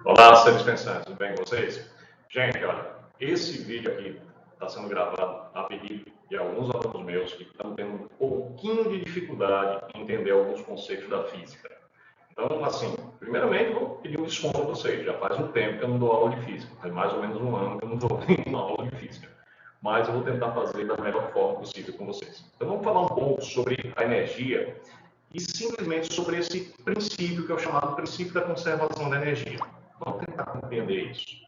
Olá, seres pensantes, tudo bem com vocês? Gente, olha, esse vídeo aqui está sendo gravado a pedido de alguns alunos meus que estão tendo um pouquinho de dificuldade em entender alguns conceitos da física. Então, assim, primeiramente, vou pedir um desconto a vocês. Já faz um tempo que eu não dou aula de física, faz mais ou menos um ano que eu não dou nenhuma aula de física. Mas eu vou tentar fazer da melhor forma possível com vocês. Então, vamos falar um pouco sobre a energia e simplesmente sobre esse princípio que é o chamado princípio da conservação da energia. Vamos tentar compreender isso.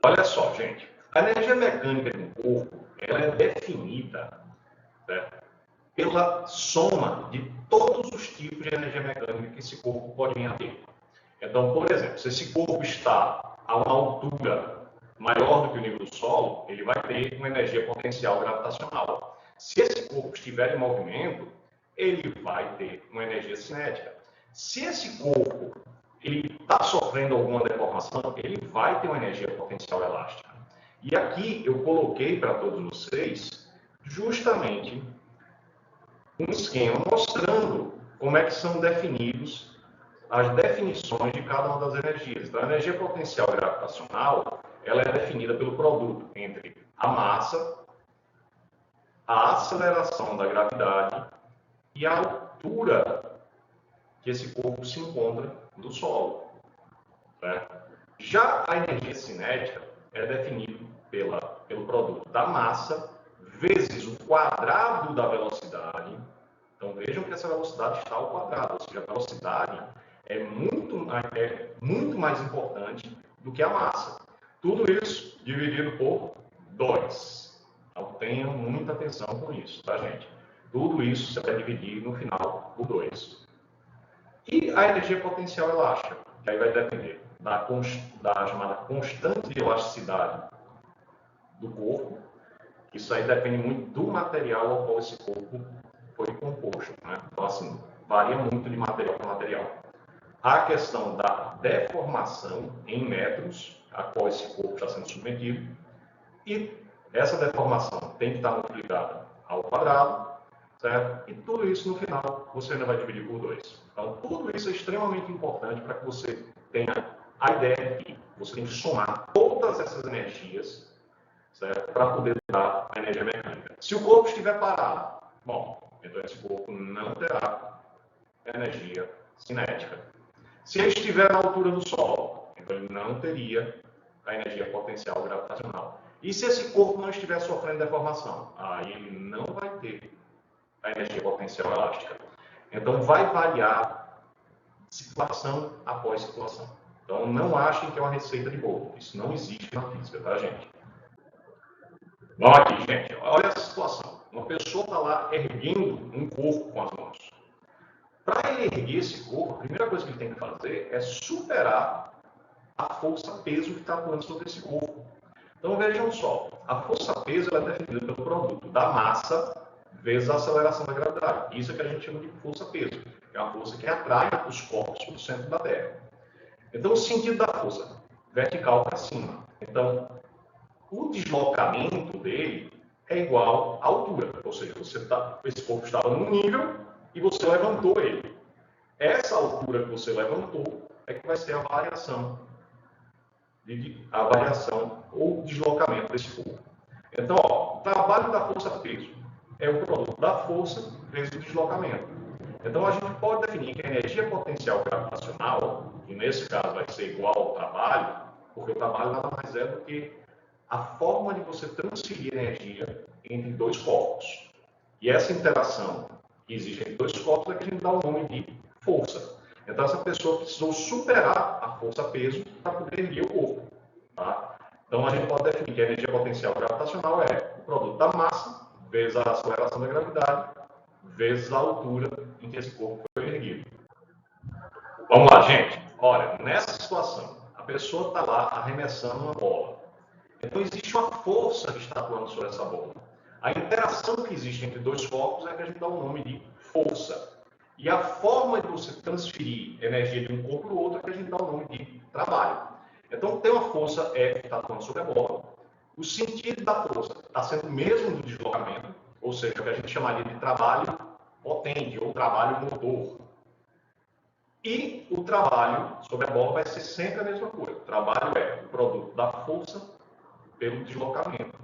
Olha só, gente. A energia mecânica de um corpo, ela é definida, né, pela soma de todos os tipos de energia mecânica que esse corpo pode vir a ter. Então, por exemplo, se esse corpo está a uma altura maior do que o nível do solo, ele vai ter uma energia potencial gravitacional. Se esse corpo estiver em movimento, ele vai ter uma energia cinética. Se esse corpo ele está sofrendo alguma deformação, ele vai ter uma energia potencial elástica. E aqui eu coloquei para todos vocês justamente um esquema mostrando como é que são definidos as definições de cada uma das energias. Então, a energia potencial gravitacional, ela é definida pelo produto entre a massa, a aceleração da gravidade e a altura que esse corpo se encontra do solo. Né? Já a energia cinética é definida pelo produto da massa vezes o quadrado da velocidade. Então vejam que essa velocidade está ao quadrado, ou seja, a velocidade é muito mais importante do que a massa. Tudo isso dividido por 2. Então tenham muita atenção com isso, tá, gente? Tudo isso você vai dividir no final por 2. E a energia potencial elástica, que aí vai depender da chamada constante de elasticidade do corpo. Isso aí depende muito do material ao qual esse corpo foi composto. Né? Então, assim, varia muito de material para material. A questão da deformação em metros, a qual esse corpo está sendo submetido, e essa deformação tem que estar multiplicada ao quadrado, certo? E tudo isso, no final, você ainda vai dividir por 2. Então, tudo isso é extremamente importante para que você tenha a ideia de que você tem que somar todas essas energias, certo? Para poder dar a energia mecânica. Se o corpo estiver parado, bom, então esse corpo não terá energia cinética. Se ele estiver na altura do solo, então ele não teria a energia potencial gravitacional. E se esse corpo não estiver sofrendo deformação, aí ele não vai ter a energia potencial elástica. Então vai variar situação após situação. Então não achem que é uma receita de bolo. Isso não existe na física, tá, gente? Vamos aqui, gente. Olha a situação. Uma pessoa está lá erguendo um corpo com as mãos. Para ele erguer esse corpo, a primeira coisa que ele tem que fazer é superar a força-peso que está atuando sobre esse corpo. Então vejam só, a força-peso é definida pelo produto da massa vezes a aceleração da gravidade. Isso é que a gente chama de força-peso, que é uma força que atrai os corpos para o centro da Terra. Então o sentido da força, vertical para cima. Então o deslocamento dele é igual à altura, ou seja, esse corpo estava num nível e você levantou ele. Essa altura que você levantou é que vai ser a variação ou deslocamento desse corpo. Então, ó, o trabalho da força-peso é o produto da força vezes o deslocamento. Então, a gente pode definir que a energia potencial gravitacional, que nesse caso vai ser igual ao trabalho, porque o trabalho nada mais é do que a forma de você transferir energia entre dois corpos. E essa interação que existe entre dois corpos é que a gente dá o nome de força. Então, essa pessoa precisou superar a força-peso para poder erguer o corpo. Tá? Então, a gente pode definir que a energia potencial gravitacional é o produto da massa vezes a aceleração da gravidade vezes a altura em que esse corpo foi erguido. Vamos lá, gente. Olha, nessa situação, a pessoa está lá arremessando uma bola. Então, existe uma força que está atuando sobre essa bola. A interação que existe entre dois corpos é que a gente dá o nome de força. E a forma de você transferir energia de um corpo para o outro é que a gente dá o nome de trabalho. Então, tem uma força F que está atuando sobre a bola. O sentido da força está sendo o mesmo do deslocamento, ou seja, o que a gente chamaria de trabalho potente ou trabalho motor. E o trabalho sobre a bola vai ser sempre a mesma coisa. O trabalho é o produto da força pelo deslocamento,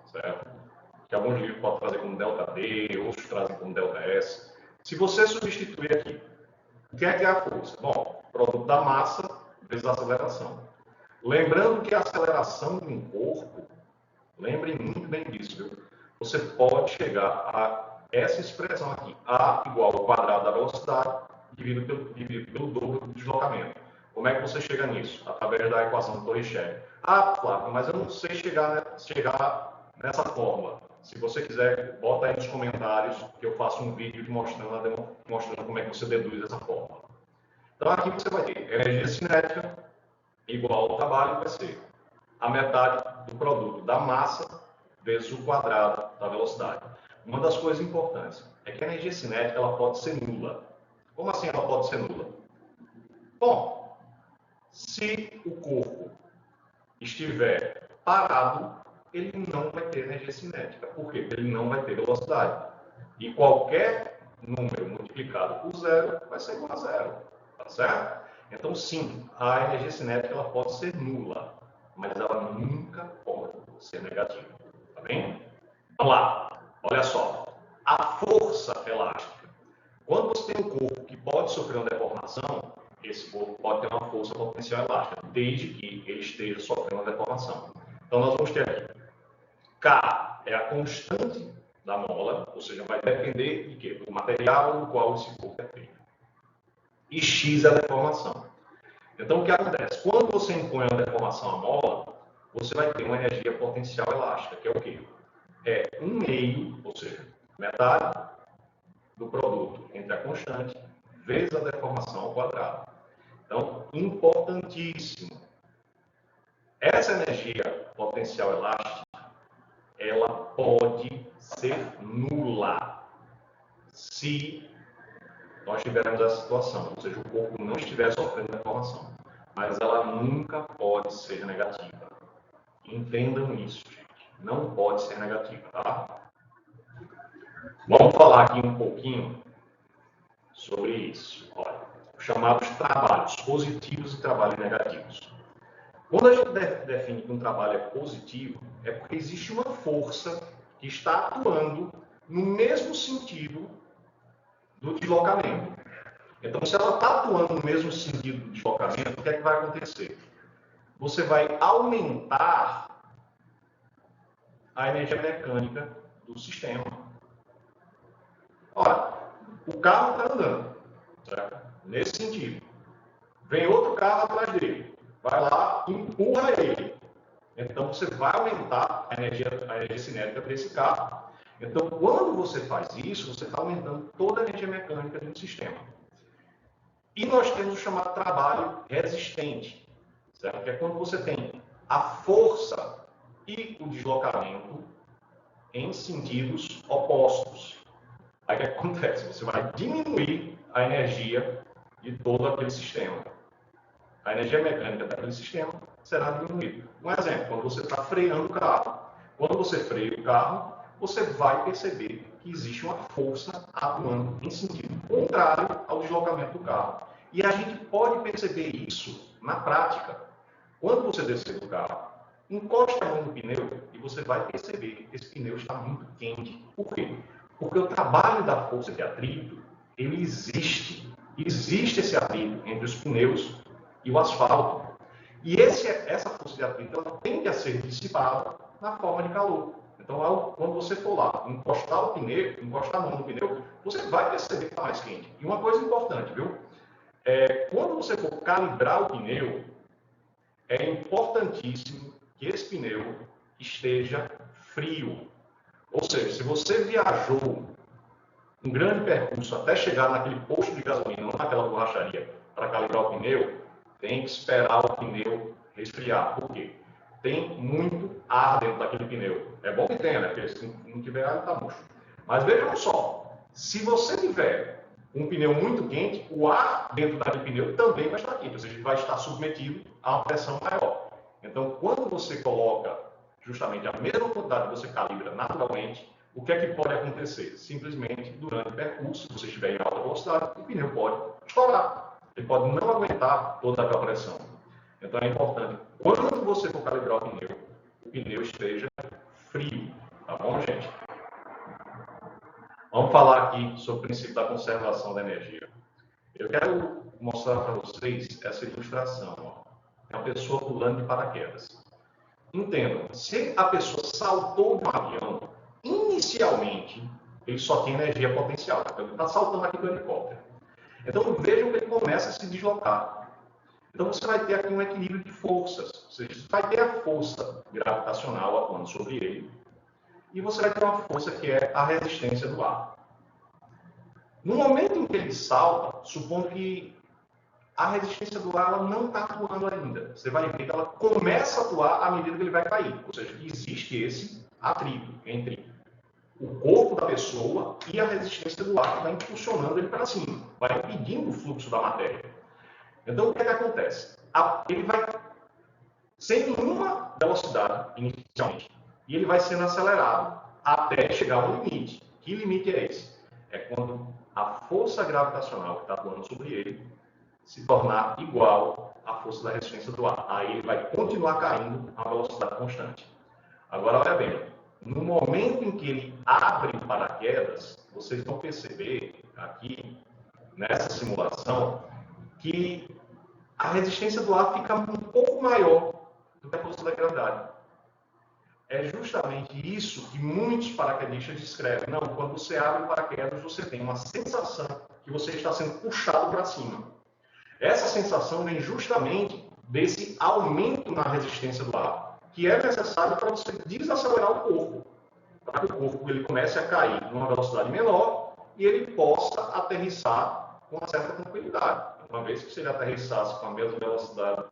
certo? Que alguns livros podem trazer como ΔD, outros trazem como ΔS. Se você substituir aqui, o que é a força? Bom, produto da massa vezes a aceleração. Lembrando que a aceleração de um corpo, lembrem muito bem disso, viu? Você pode chegar a essa expressão aqui, A igual ao quadrado da velocidade dividido pelo dobro do deslocamento. Como é que você chega nisso? Através da equação de Torricelli. Ah, Flávio, mas eu não sei chegar nessa fórmula. Se você quiser, bota aí nos comentários que eu faço um vídeo mostrando como é que você deduz essa fórmula. Então aqui você vai ter energia cinética igual ao trabalho, vai ser a metade do produto da massa vezes o quadrado da velocidade. Uma das coisas importantes é que a energia cinética ela pode ser nula. Como assim ela pode ser nula? Bom, se o corpo estiver parado, ele não vai ter energia cinética. Por quê? Porque ele não vai ter velocidade. E qualquer número multiplicado por zero vai ser igual a zero. Tá certo? Então, sim, a energia cinética ela pode ser nula, mas ela nunca pode ser negativa. Tá bem? Vamos lá. Olha só. A força elástica. Quando você tem um corpo que pode sofrer uma deformação, esse corpo pode ter uma força potencial elástica, desde que ele esteja sofrendo uma deformação. Então, nós vamos ter aqui. K é a constante da mola, ou seja, vai depender de quê? Do material no qual esse corpo é feito. E X é a deformação. Então, o que acontece? Quando você impõe uma deformação à mola, você vai ter uma energia potencial elástica, que é o quê? É 1/2, ou seja, metade do produto entre a constante vezes a deformação ao quadrado. Então, importantíssimo. Essa energia potencial elástica, ela pode ser nula se nós tivermos essa situação, ou seja, o corpo não estiver sofrendo deformação. Mas ela nunca pode ser negativa. Entendam isso, gente. Não pode ser negativa, tá? Vamos falar aqui um pouquinho sobre isso. Olha, os chamados trabalhos positivos e trabalhos negativos. Quando a gente define que um trabalho é positivo, é porque existe uma força que está atuando no mesmo sentido do deslocamento. Então, se ela está atuando no mesmo sentido do deslocamento, o que é que vai acontecer? Você vai aumentar a energia mecânica do sistema. Olha, o carro está andando, certo? Nesse sentido. Vem outro carro atrás dele. Vai lá, empurra ele. Então, você vai aumentar a energia cinética desse carro. Então, quando você faz isso, você está aumentando toda a energia mecânica do sistema. E nós temos o chamado trabalho resistente, certo? Que é quando você tem a força e o deslocamento em sentidos opostos. Aí o que acontece? Você vai diminuir a energia de todo aquele sistema. A energia mecânica daquele sistema será diminuída. Um exemplo, quando você está freando o carro. Quando você freia o carro, você vai perceber que existe uma força atuando em sentido contrário ao deslocamento do carro. E a gente pode perceber isso na prática. Quando você descer do carro, encoste a mão no pneu e você vai perceber que esse pneu está muito quente. Por quê? Porque o trabalho da força de atrito, ele existe. Existe esse atrito entre os pneus e o asfalto. E essa força de atrito ela tende a ser dissipada na forma de calor. Então, quando você for lá, encostar a mão no pneu, você vai perceber que está mais quente. E uma coisa importante, viu? Quando você for calibrar o pneu, é importantíssimo que esse pneu esteja frio. Ou seja, se você viajou um grande percurso até chegar naquele posto de gasolina, ou naquela borracharia, para calibrar o pneu, tem que esperar o pneu resfriar. Por quê? Tem muito ar dentro daquele pneu. É bom que tenha, né? Porque se não tiver ar, ele está murcho. Mas vejam só, se você tiver um pneu muito quente, o ar dentro daquele pneu também vai estar quente, ou seja, vai estar submetido a uma pressão maior. Então, quando você coloca justamente a mesma quantidade que você calibra naturalmente, o que é que pode acontecer? Simplesmente, durante o percurso, se você estiver em alta velocidade, o pneu pode estourar. Ele pode não aguentar toda aquela pressão. Então é importante, quando você for calibrar o pneu esteja frio. Tá bom, gente? Vamos falar aqui sobre o princípio da conservação da energia. Eu quero mostrar para vocês essa ilustração. Ó. É uma pessoa pulando de paraquedas. Entendam, se a pessoa saltou de um avião, inicialmente, ele só tem energia potencial. Então, ele está saltando aqui do helicóptero. Então, vejam que ele começa a se deslocar. Então, você vai ter aqui um equilíbrio de forças. Ou seja, você vai ter a força gravitacional atuando sobre ele, e você vai ter uma força que é a resistência do ar. No momento em que ele salta, supondo que a resistência do ar ela não está atuando ainda. Você vai ver que ela começa a atuar à medida que ele vai cair. Ou seja, existe esse atrito entre o corpo da pessoa e a resistência do ar que vai impulsionando ele para cima, vai impedindo o fluxo da matéria. Então, o que acontece? Ele vai sem nenhuma velocidade inicialmente. E ele vai sendo acelerado até chegar ao limite. Que limite é esse? É quando a força gravitacional que está atuando sobre ele se tornar igual à força da resistência do ar. Aí ele vai continuar caindo a velocidade constante. Agora, olha bem, no momento em que ele abre o paraquedas, vocês vão perceber aqui, nessa simulação, que a resistência do ar fica um pouco maior do que a força da gravidade. É justamente isso que muitos paraquedistas descrevem. Não, quando você abre o paraquedas, você tem uma sensação que você está sendo puxado para cima. Essa sensação vem justamente desse aumento na resistência do ar, que é necessário para você desacelerar o corpo, para que o corpo ele comece a cair numa velocidade menor e ele possa aterrissar com uma certa tranquilidade. Uma vez que se ele aterrissasse com a mesma velocidade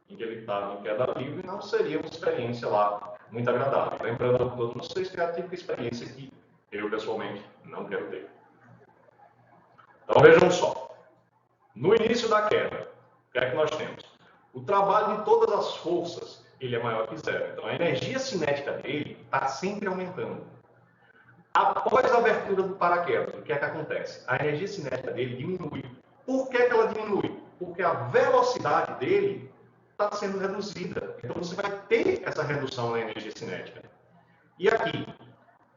em que ele estava em queda livre, não seria uma experiência lá muito agradável. Lembrando a todos vocês que é a típica experiência que eu, pessoalmente, não quero ter. Então, vejam só. No início da queda, o que é que nós temos? O trabalho de todas as forças, ele é maior que zero. Então, a energia cinética dele está sempre aumentando. Após a abertura do paraquedas, o que é que acontece? A energia cinética dele diminui. Por que ela diminui? Porque a velocidade dele está sendo reduzida. Então, você vai ter essa redução na energia cinética. E aqui,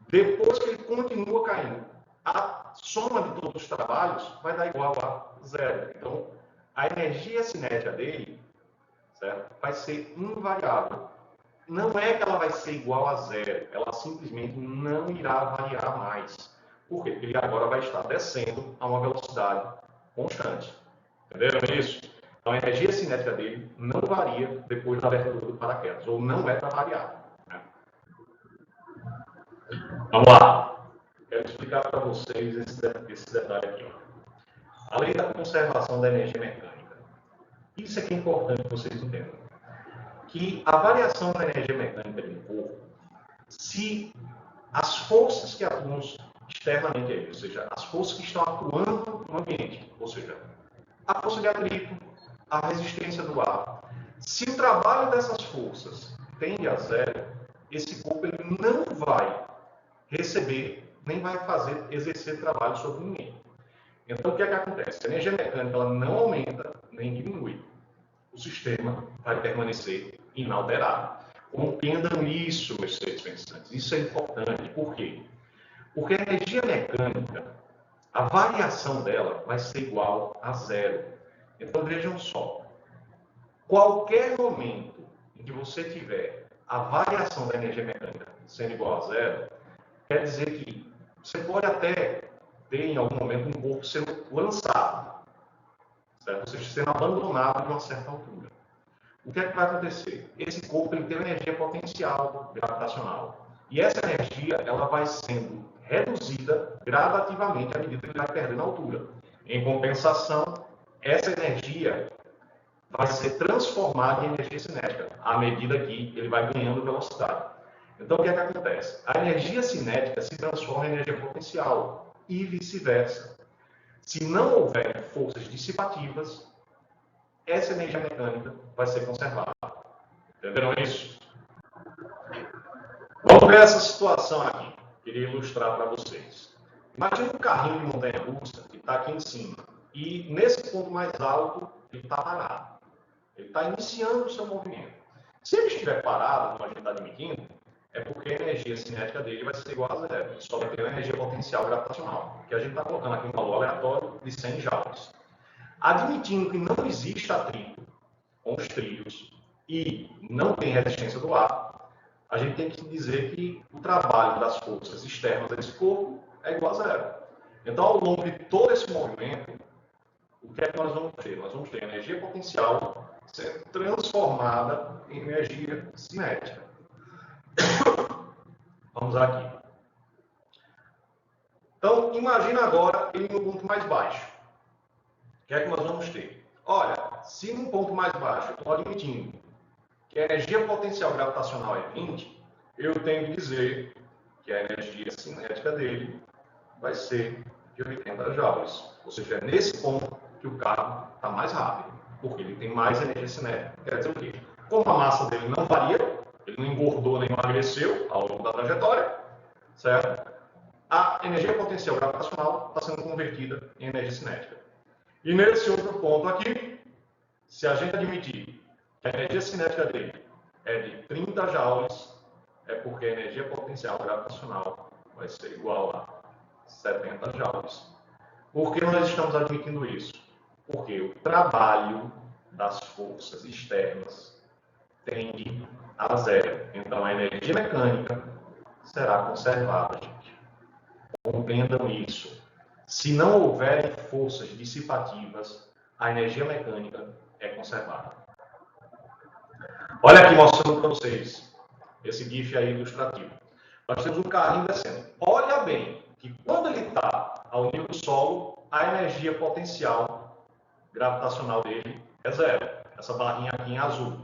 depois que ele continua caindo, a soma de todos os trabalhos vai dar igual a zero. Então, a energia cinética dele, certo, vai ser invariável. Não é que ela vai ser igual a zero, ela simplesmente não irá variar mais. Por quê? Porque ele agora vai estar descendo a uma velocidade constante. Entenderam isso? Então, a energia cinética dele não varia depois da abertura do paraquedas, ou não é para variar. Né? Vamos lá. Quero explicar para vocês esse detalhe aqui. Ó. A lei da conservação da energia mecânica. Isso é que é importante que vocês entendam. Que a variação da energia mecânica de um corpo, se as forças que atuam externamente a ele, ou seja, as forças que estão atuando no ambiente, ou seja, a força de atrito, a resistência do ar, se o trabalho dessas forças tende a zero, esse corpo ele não vai receber, nem vai exercer trabalho sobre ninguém. Então, o que é que acontece? A energia mecânica ela não aumenta, nem diminui. O sistema vai permanecer inalterado. Compreendam isso, meus seres pensantes. Isso é importante. Por quê? Porque a energia mecânica, a variação dela vai ser igual a zero. Então, vejam só. Qualquer momento em que você tiver a variação da energia mecânica sendo igual a zero, quer dizer que você pode até ter, em algum momento, um corpo sendo lançado, certo? Ou seja, sendo abandonado de uma certa altura. O que é que vai acontecer? Esse corpo ele tem uma energia potencial gravitacional. E essa energia ela vai sendo reduzida gradativamente à medida que ele vai perdendo altura. Em compensação, essa energia vai ser transformada em energia cinética à medida que ele vai ganhando velocidade. Então, o que é que acontece? A energia cinética se transforma em energia potencial e vice-versa. Se não houver forças dissipativas, essa energia mecânica vai ser conservada. Entenderam isso? Vamos ver essa situação aqui. Queria ilustrar para vocês. Imagina um carrinho de montanha-russa que está aqui em cima. e nesse ponto mais alto, ele está parado. Ele está iniciando o seu movimento. Se ele estiver parado, como a gente está admitindo, é porque a energia cinética dele vai ser igual a zero. Ele só vai ter uma energia potencial gravitacional, que a gente está colocando aqui um valor aleatório de 100 joules. Admitindo que não existe atrito com os trilhos e não tem resistência do ar, a gente tem que dizer que o trabalho das forças externas desse corpo é igual a zero. Então, ao longo de todo esse movimento, o que é que nós vamos ter? Nós vamos ter energia potencial sendo transformada em energia cinética. Vamos aqui. Então, imagina agora ele no ponto mais baixo. O que é que nós vamos ter? Olha, se num ponto mais baixo eu estou admitindo que a energia potencial gravitacional é 20, eu tenho que dizer que a energia cinética dele vai ser de 80 joules. Ou seja, é nesse ponto que o carro está mais rápido, porque ele tem mais energia cinética. Quer dizer o quê? Como a massa dele não varia, ele não engordou nem emagreceu ao longo da trajetória, certo? A energia potencial gravitacional está sendo convertida em energia cinética. E nesse outro ponto aqui, se a gente admitir que a energia cinética dele é de 30 joules, é porque a energia potencial gravitacional vai ser igual a 70 joules. Por que nós estamos admitindo isso? Porque o trabalho das forças externas tende a zero. Então, a energia mecânica será conservada, gente. Compreendam isso. Se não houverem forças dissipativas, a energia mecânica é conservada. Olha aqui mostrando para vocês esse GIF aí ilustrativo. Nós temos um carrinho descendo. Olha bem que quando ele está ao nível do solo, a energia potencial gravitacional dele é zero. Essa barrinha aqui em azul.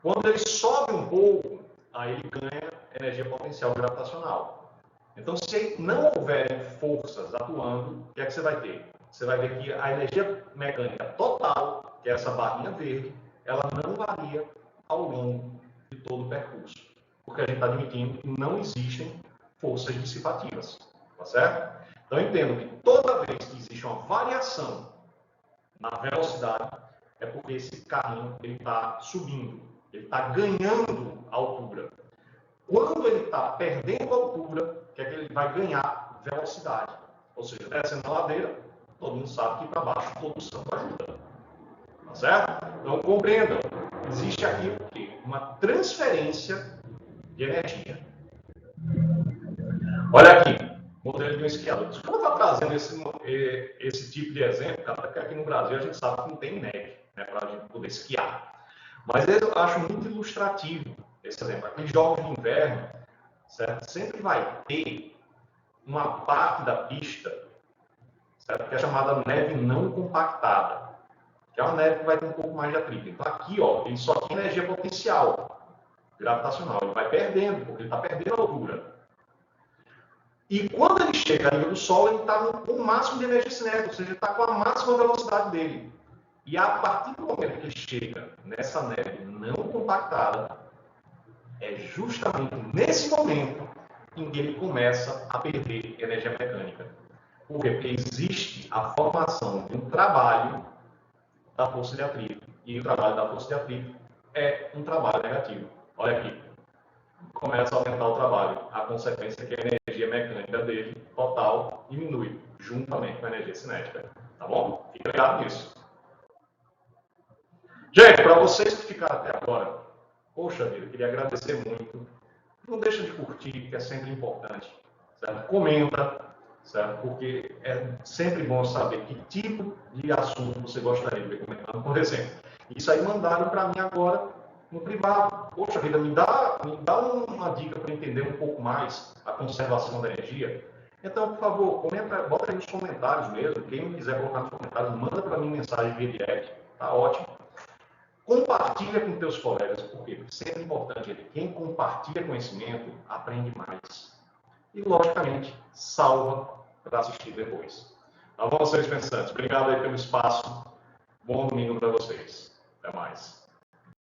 Quando ele sobe um pouco, aí ele ganha energia potencial gravitacional. Então, se não houverem forças atuando, o que é que você vai ter? Você vai ver que a energia mecânica total, que é essa barrinha verde, ela não varia ao longo de todo o percurso. Porque a gente está admitindo que não existem forças dissipativas. Tá certo? Então, eu entendo que toda vez que existe uma variação na velocidade, é porque esse carrinho está subindo, ele está ganhando altura. Quando ele está perdendo altura, que é que ele vai ganhar velocidade. Ou seja, descendo a ladeira, todo mundo sabe que para baixo todo o santo ajuda. Tá certo? Então compreendam, existe aqui o quê? Uma transferência de energia. Olha aqui, modelo de um esquiador. Como está trazendo esse tipo de exemplo, cara, porque aqui no Brasil a gente sabe que não tem neve, né, para a gente poder esquiar. Mas eu acho muito ilustrativo esse exemplo. Aqueles jogos de inverno, certo? Sempre vai ter uma parte da pista, certo? Que é chamada neve não compactada, que é uma neve que vai ter um pouco mais de atrito. Então aqui, ó, ele só tem energia potencial gravitacional, ele vai perdendo, porque ele está perdendo a altura. E quando ele chega a nível do Sol, ele está com o máximo de energia cinética, ou seja, ele está com a máxima velocidade dele. E a partir do momento que ele chega nessa neve não compactada, é justamente nesse momento em que ele começa a perder energia mecânica. Por quê? Porque existe a formação de um trabalho da força de atrito. E o trabalho da força de atrito é um trabalho negativo. Olha aqui. Começa a aumentar o trabalho. A consequência é que a energia mecânica dele, total, diminui, juntamente com a energia cinética. Tá bom? Fica ligado nisso. Gente, para vocês que ficaram até agora, poxa vida, eu queria agradecer muito. Não deixa de curtir, que é sempre importante. Certo? Comenta, certo? Porque é sempre bom saber que tipo de assunto você gostaria de ver comentando. Por exemplo, isso aí mandaram para mim agora no privado. Poxa vida, me dá uma dica para entender um pouco mais a conservação da energia. Então, por favor, comenta, bota aí nos comentários mesmo. Quem não quiser colocar nos comentários, manda para mim mensagem via direct. Tá ótimo. Compartilha com teus colegas, porque sempre é importante, quem compartilha conhecimento aprende mais. E, logicamente, salva para assistir depois. Tá bom, seres pensantes? Obrigado aí pelo espaço. Bom domingo para vocês. Até mais.